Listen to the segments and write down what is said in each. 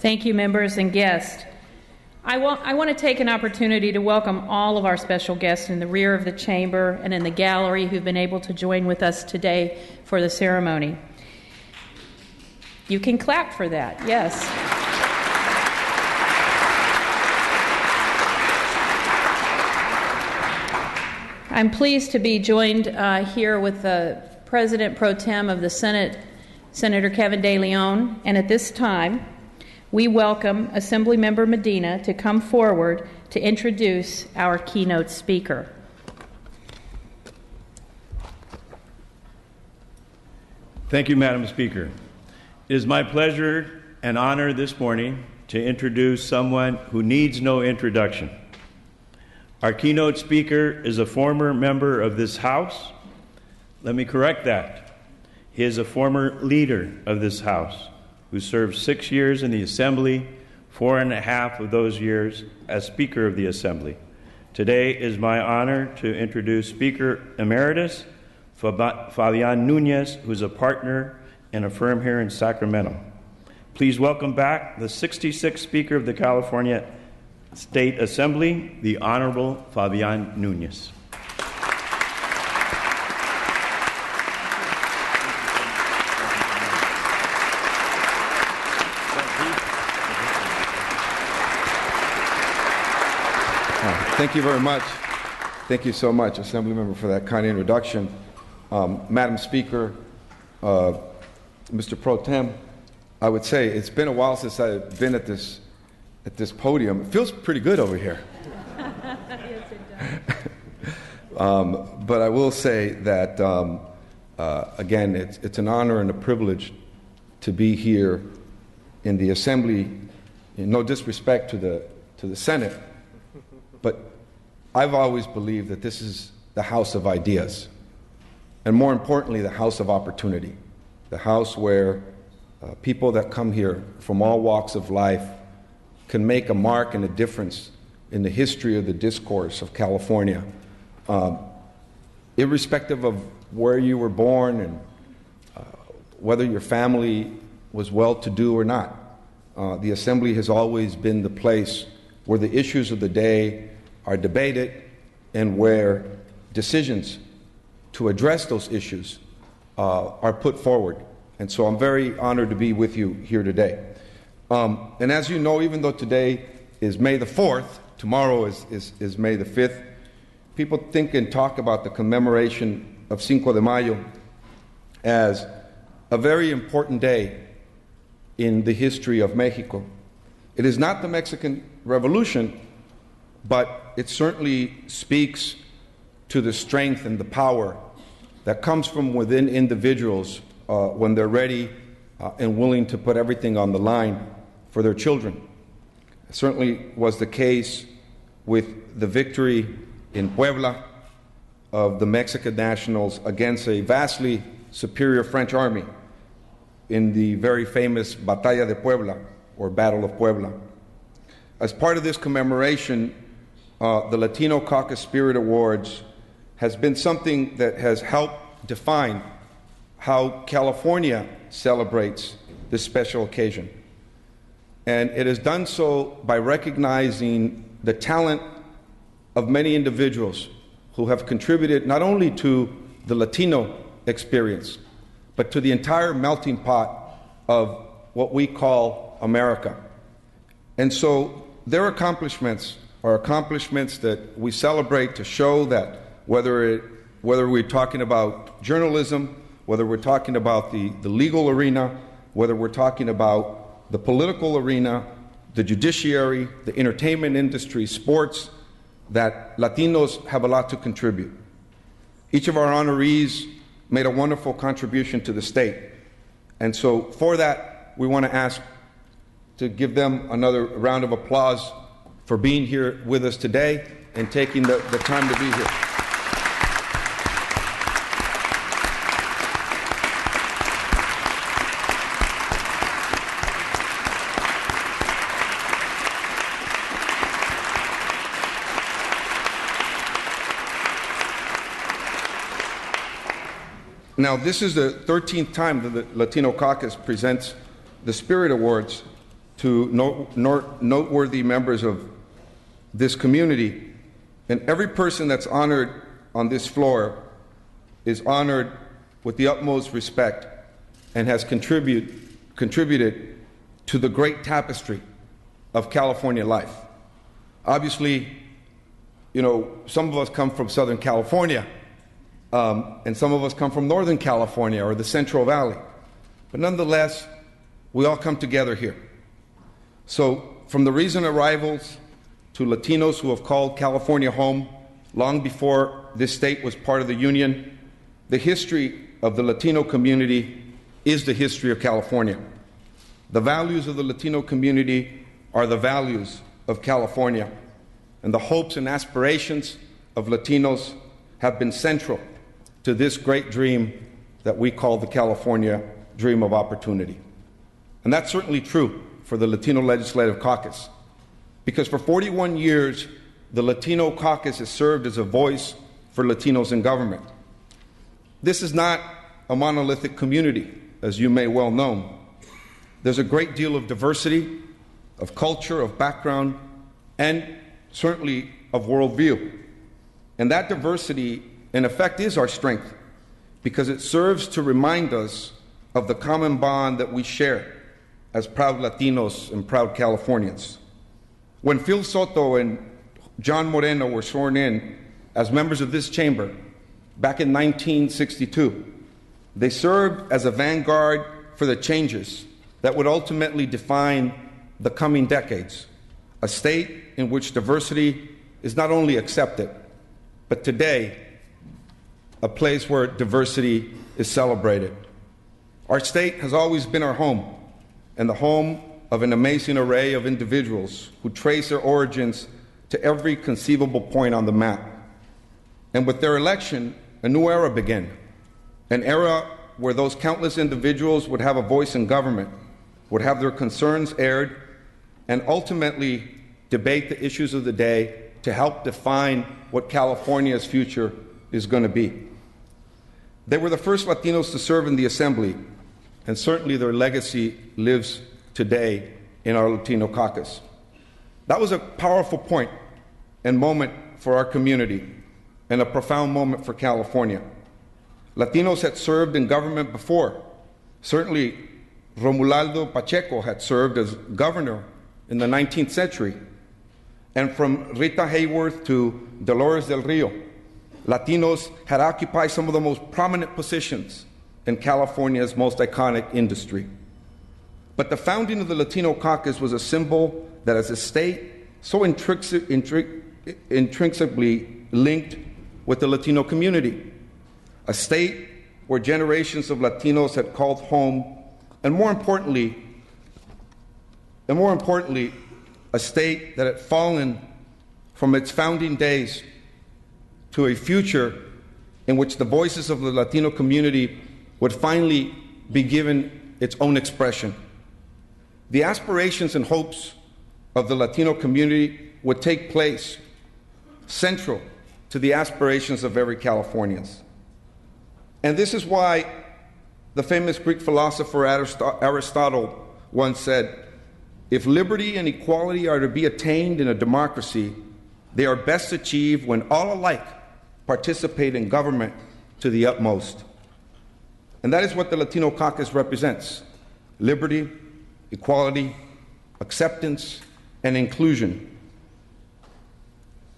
Thank you, members and guests. I want to take an opportunity to welcome all of our special guests in the rear of the chamber and in the gallery who've been able to join with us today for the ceremony. You can clap for that, yes. I'm pleased to be joined here with the President Pro Tem of the Senate, Senator Kevin De Leon, and at this time, we welcome Assemblymember Medina to come forward to introduce our keynote speaker. Thank you, Madam Speaker. It is my pleasure and honor this morning to introduce someone who needs no introduction. Our keynote speaker is a former member of this House. Let me correct that. He is a former leader of this House who served 6 years in the Assembly, 4.5 of those years as Speaker of the Assembly. Today is my honor to introduce Speaker Emeritus Fabian Nunez, who's a partner in a firm here in Sacramento. Please welcome back the 66th Speaker of the California State Assembly, the Honorable Fabian Nunez. Thank you very much. Thank you so much, Assemblymember, for that kind introduction. Madam Speaker, Mr. Pro Tem, I would say it's been a while since I've been at this podium. It feels pretty good over here. Yes, it does. But I will say that, again, it's an honor and a privilege to be here in the Assembly. No disrespect to the Senate, but I've always believed that this is the house of ideas, and more importantly, the house of opportunity, the house where people that come here from all walks of life can make a mark and a difference in the history of the discourse of California, irrespective of where you were born and whether your family was well-to-do or not. The Assembly has always been the place where the issues of the day are debated and where decisions to address those issues are put forward. And so I'm very honored to be with you here today. And as you know, even though today is May the 4th, tomorrow is May the 5th, people think and talk about the commemoration of Cinco de Mayo as a very important day in the history of Mexico. It is not the Mexican Revolution, but it certainly speaks to the strength and the power that comes from within individuals when they're ready and willing to put everything on the line for their children. It certainly was the case with the victory in Puebla of the Mexican nationals against a vastly superior French army in the very famous Batalla de Puebla, or Battle of Puebla. As part of this commemoration, the Latino Caucus Spirit Awards has been something that has helped define how California celebrates this special occasion. And it has done so by recognizing the talent of many individuals who have contributed not only to the Latino experience, but to the entire melting pot of what we call America. And so their accomplishments are accomplishments that we celebrate to show that whether we're talking about journalism, whether we're talking about the legal arena, whether we're talking about the political arena, the judiciary, the entertainment industry, sports, that Latinos have a lot to contribute. Each of our honorees made a wonderful contribution to the state. And so for that, we want to ask to give them another round of applause for being here with us today and taking the time to be here. Now, this is the 13th time that the Latino Caucus presents the Spirit Awards to noteworthy members of this community, and every person that's honored on this floor is honored with the utmost respect and has contributed to the great tapestry of California life. Obviously, some of us come from Southern California, and some of us come from Northern California or the Central Valley. But nonetheless, we all come together here. So from the recent arrivals to Latinos who have called California home long before this state was part of the Union, the history of the Latino community is the history of California. The values of the Latino community are the values of California, and the hopes and aspirations of Latinos have been central to this great dream that we call the California Dream of Opportunity. And that's certainly true for the Latino Legislative Caucus, because for 41 years, the Latino Caucus has served as a voice for Latinos in government. This is not a monolithic community, as you may well know. There's a great deal of diversity, of culture, of background, and certainly of worldview. And that diversity, in effect, is our strength, because it serves to remind us of the common bond that we share as proud Latinos and proud Californians. When Phil Soto and John Moreno were sworn in as members of this chamber back in 1962, they served as a vanguard for the changes that would ultimately define the coming decades, a state in which diversity is not only accepted, but today, a place where diversity is celebrated. Our state has always been our home, and the home of an amazing array of individuals who trace their origins to every conceivable point on the map. And with their election, a new era began, an era where those countless individuals would have a voice in government, would have their concerns aired, and ultimately debate the issues of the day to help define what California's future is going to be. They were the first Latinos to serve in the Assembly, and certainly their legacy lives today in our Latino caucus. That was a powerful point and moment for our community, and a profound moment for California. Latinos had served in government before. Certainly, Romualdo Pacheco had served as governor in the 19th century. And from Rita Hayworth to Dolores del Rio, Latinos had occupied some of the most prominent positions in California's most iconic industry. But the founding of the Latino Caucus was a symbol that as a state so intrinsically linked with the Latino community, a state where generations of Latinos had called home, and more importantly, a state that had fallen from its founding days to a future in which the voices of the Latino community would finally be given its own expression. The aspirations and hopes of the Latino community would take place central to the aspirations of every Californian. And this is why the famous Greek philosopher Aristotle once said, "If liberty and equality are to be attained in a democracy, they are best achieved when all alike participate in government to the utmost." And that is what the Latino Caucus represents: liberty, equality, acceptance, and inclusion.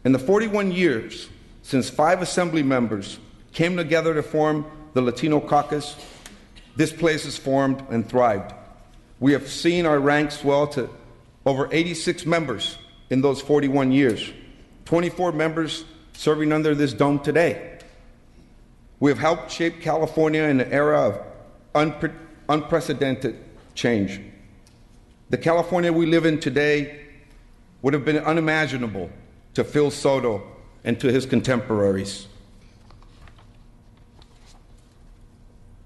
In the 41 years since 5 assembly members came together to form the Latino Caucus, this place has formed and thrived. We have seen our ranks swell to over 86 members in those 41 years, 24 members serving under this dome today. We have helped shape California in an era of unprecedented change. The California we live in today would have been unimaginable to Phil Soto and to his contemporaries.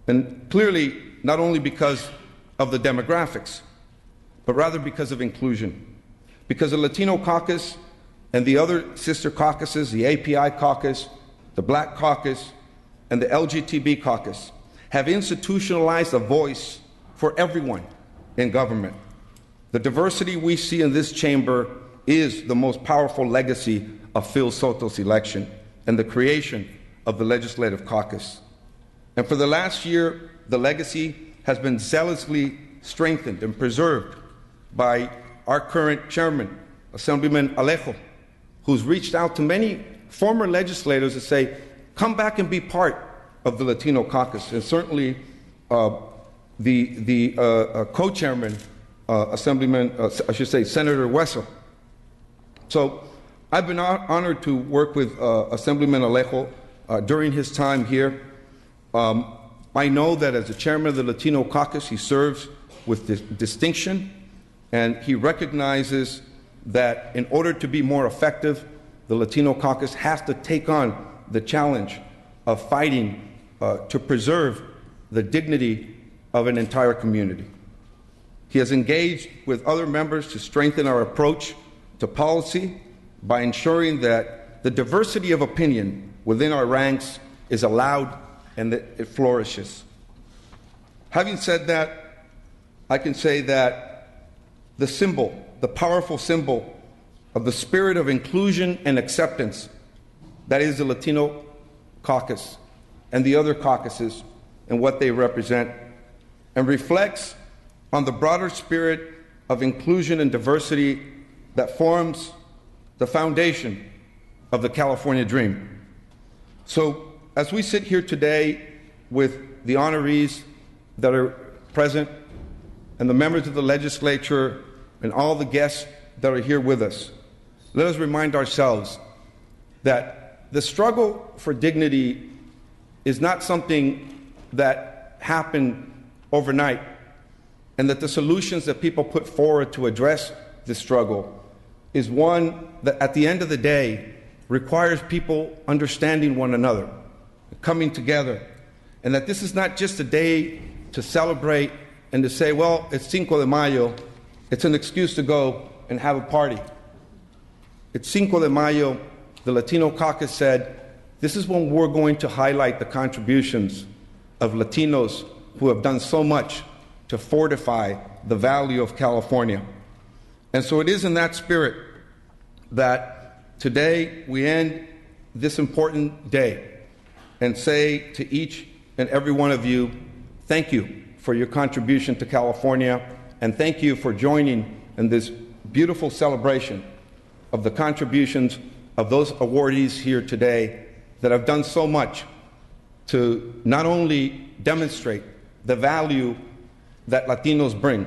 And clearly, not only because of the demographics, but rather because of inclusion. Because the Latino Caucus and the other sister caucuses, the API Caucus, the Black Caucus, and the LGTB Caucus, have institutionalized a voice for everyone in government. The diversity we see in this chamber is the most powerful legacy of Phil Soto's election and the creation of the Legislative Caucus. And for the last year, the legacy has been zealously strengthened and preserved by our current chairman, Assemblyman Alejo, who's reached out to many former legislators to say, come back and be part of the Latino Caucus. And certainly the co-chairman, Senator Wessel. So I've been honored to work with Assemblyman Alejo during his time here. I know that as the chairman of the Latino Caucus, he serves with distinction, and he recognizes that in order to be more effective, the Latino Caucus has to take on the challenge of fighting to preserve the dignity of an entire community. He has engaged with other members to strengthen our approach to policy by ensuring that the diversity of opinion within our ranks is allowed and that it flourishes. Having said that, I can say that the symbol, the powerful symbol of the spirit of inclusion and acceptance that is the Latino Caucus and the other caucuses and what they represent, and reflects on the broader spirit of inclusion and diversity that forms the foundation of the California dream. So as we sit here today with the honorees that are present and the members of the legislature and all the guests that are here with us, let us remind ourselves that the struggle for dignity is not something that happened overnight, and that the solutions that people put forward to address this struggle is one that at the end of the day requires people understanding one another, coming together, and that this is not just a day to celebrate and to say, well, it's Cinco de Mayo, it's an excuse to go and have a party. It's Cinco de Mayo, the Latino Caucus said, this is when we're going to highlight the contributions of Latinos who have done so much to fortify the value of California. And so it is in that spirit that today we end this important day and say to each and every one of you, thank you for your contribution to California, and thank you for joining in this beautiful celebration of the contributions of those awardees here today that have done so much to not only demonstrate the value that Latinos bring,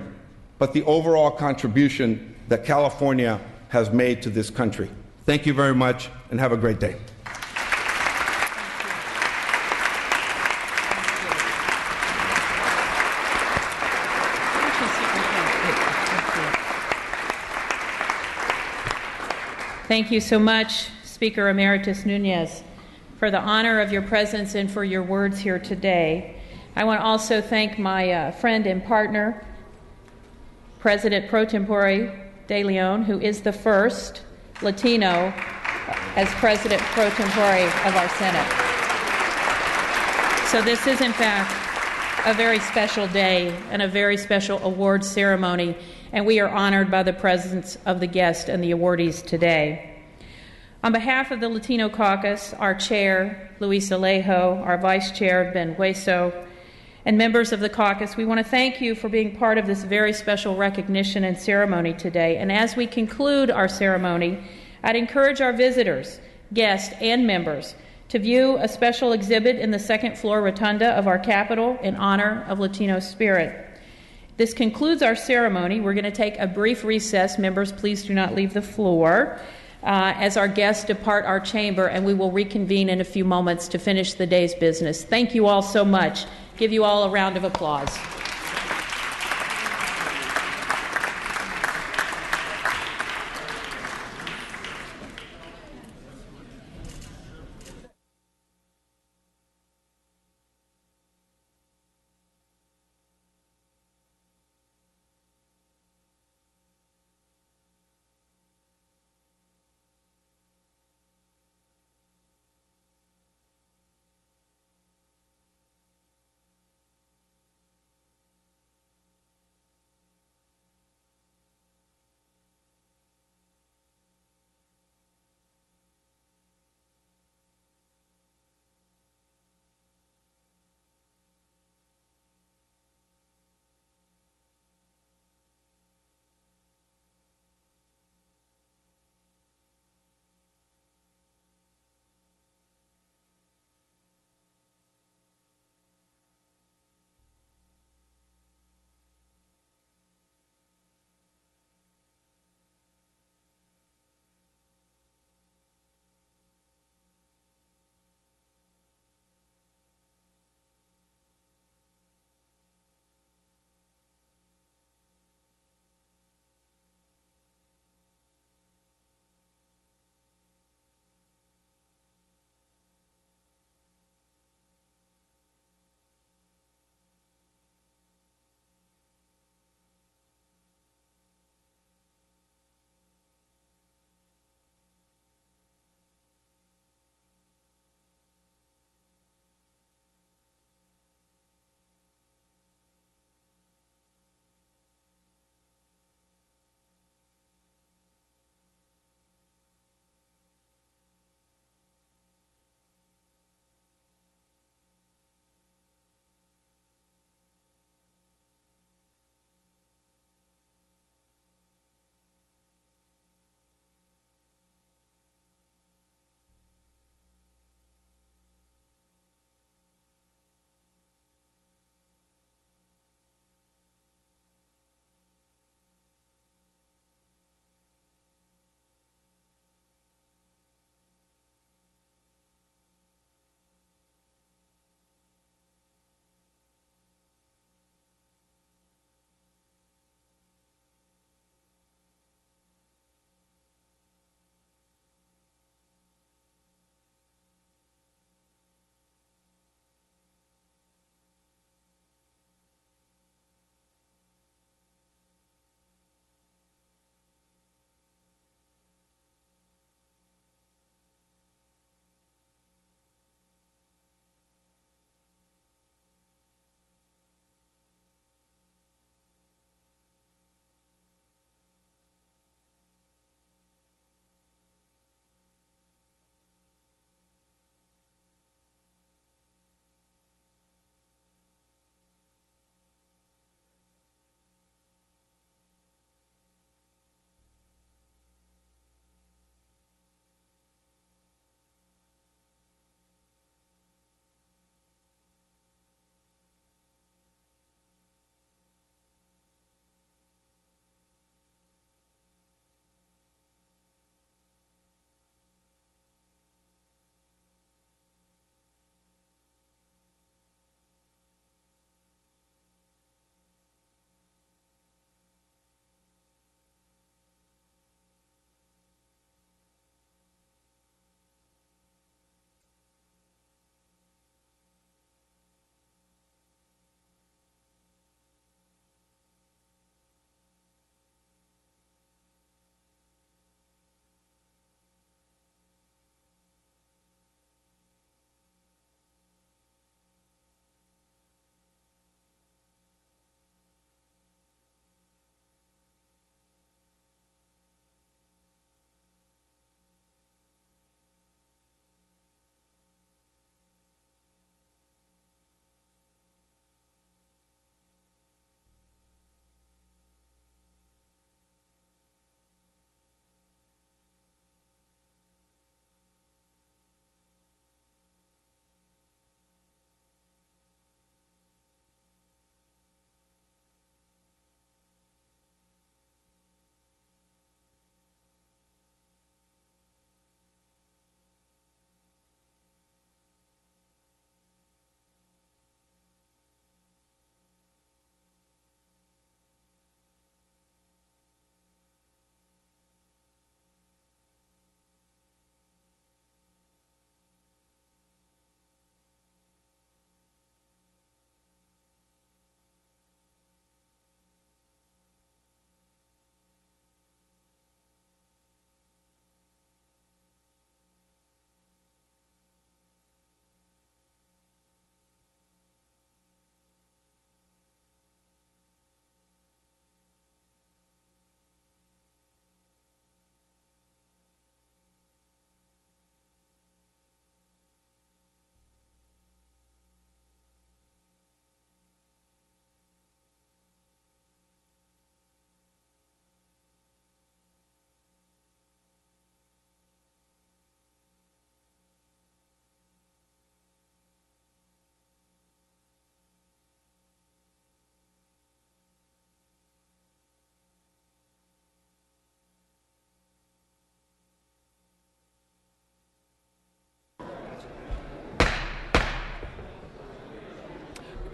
but the overall contribution that California has made to this country. Thank you very much, and have a great day. Thank you so much, Speaker Emeritus Nunez, for the honor of your presence and for your words here today. I want to also thank my friend and partner, President Pro Tempore De Leon, who is the first Latino as President Pro Tempore of our Senate. So this is, in fact, a very special day and a very special awards ceremony, and we are honored by the presence of the guests and the awardees today. On behalf of the Latino Caucus, our chair, Luis Alejo, our vice chair, Ben Hueso, and members of the caucus, we want to thank you for being part of this very special recognition and ceremony today. And as we conclude our ceremony, I'd encourage our visitors, guests, and members to view a special exhibit in the second floor rotunda of our Capitol in honor of Latino spirit. This concludes our ceremony. We're going to take a brief recess. Members, please do not leave the floor as our guests depart our chamber, and we will reconvene in a few moments to finish the day's business. Thank you all so much. Give you all a round of applause.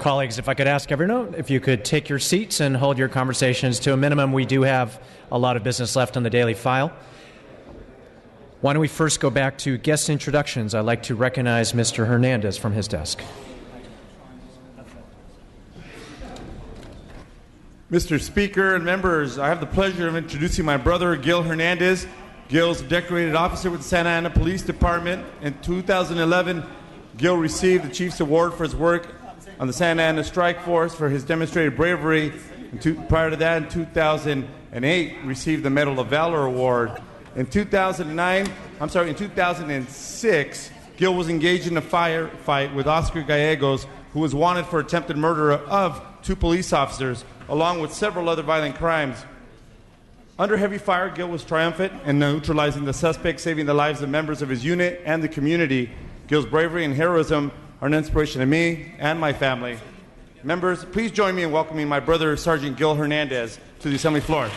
Colleagues, if I could ask everyone if you could take your seats and hold your conversations to a minimum. We do have a lot of business left on the daily file. Why don't we first go back to guest introductions? I'd like to recognize Mr. Hernandez from his desk. Mr. Speaker and members, I have the pleasure of introducing my brother, Gil Hernandez. Gil's a decorated officer with the Santa Ana Police Department. In 2011, Gil received the Chief's Award for his work on the Santa Ana Strike Force for his demonstrated bravery. Prior to that, in 2008, received the Medal of Valor Award. In 2006, Gil was engaged in a firefight with Oscar Gallegos, who was wanted for attempted murder of 2 police officers, along with several other violent crimes. Under heavy fire, Gil was triumphant in neutralizing the suspect, saving the lives of members of his unit and the community. Gil's bravery and heroism are an inspiration to me and my family. Members, please join me in welcoming my brother, Sergeant Gil Hernandez, to the Assembly floor.